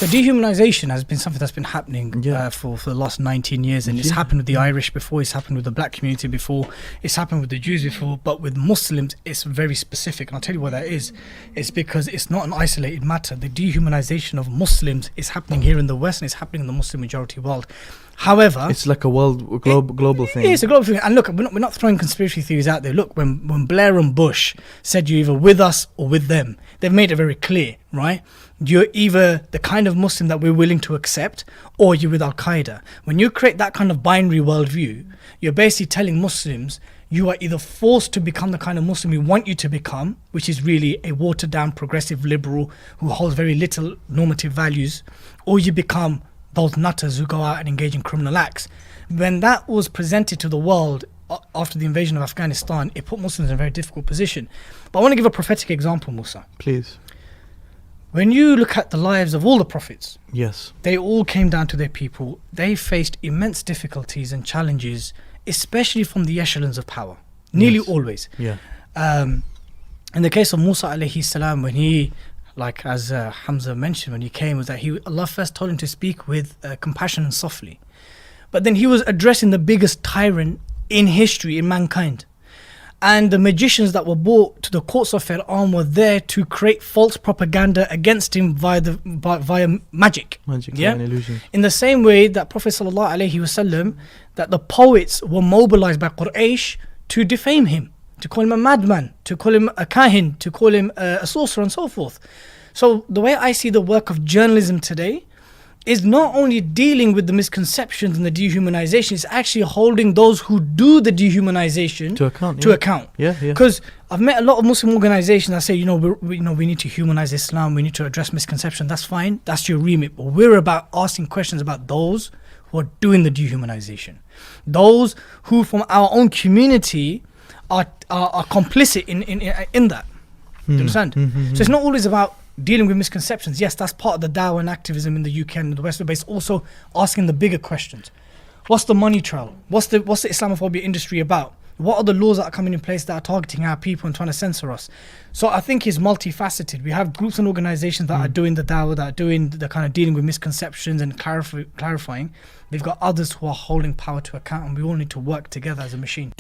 So dehumanization has been something that's been happening for the last 19 years, and it's happened with the Irish before, it's happened with the black community before, it's happened with the Jews before, but with Muslims it's very specific, and I'll tell you what that is. It's because it's not an isolated matter. The dehumanization of Muslims is happening here in the West, and it's happening in the Muslim majority world. However, it's like a global thing. It's a global thing. And look, we're not throwing conspiracy theories out there. Look, when Blair and Bush said you're either with us or with them, they've made it very clear, right? You're either the kind of Muslim that we're willing to accept, or you're with Al-Qaeda. When you create that kind of binary worldview, you're basically telling Muslims you are either forced to become the kind of Muslim we want you to become, which is really a watered down progressive liberal who holds very little normative values, or you become those nutters who go out and engage in criminal acts. When that was presented to the world after the invasion of Afghanistan, it put Muslims in a very difficult position. But I want to give a prophetic example, Musa. Please. When you look at the lives of all the prophets, yes, they all came down to their people. They faced immense difficulties and challenges, especially from the echelons of power, nearly always. Yeah. In the case of Musa alayhi salam, when he, like as Hamza mentioned, when he came, was that Allah first told him to speak with compassion and softly. But then he was addressing the biggest tyrant in history, in mankind. And the magicians that were brought to the courts of Fir'aun were there to create false propaganda against him via magic. And illusions. In the same way that Prophet ﷺ, that the poets were mobilized by Quraysh to defame him, to call him a madman, to call him a kahin, to call him a sorcerer, and so forth. So the way I see the work of journalism today is not only dealing with the misconceptions and the dehumanization, it's actually holding those who do the dehumanization to account. Yeah. Because I've met a lot of Muslim organizations that say, we need to humanize Islam, we need to address misconceptions. That's fine, that's your remit. But we're about asking questions about those who are doing the dehumanization. Those who from our own community are complicit in that. Do you understand? So it's not always about dealing with misconceptions. Yes, that's part of the dawah and activism in the UK and the West, but it's also asking the bigger questions. What's the money trail? What's the Islamophobia industry about? What are the laws that are coming in place that are targeting our people and trying to censor us? So I think it's multifaceted. We have groups and organizations that are doing the dawah, that are doing the kind of dealing with misconceptions and clarifying. We've got others who are holding power to account, and we all need to work together as a machine.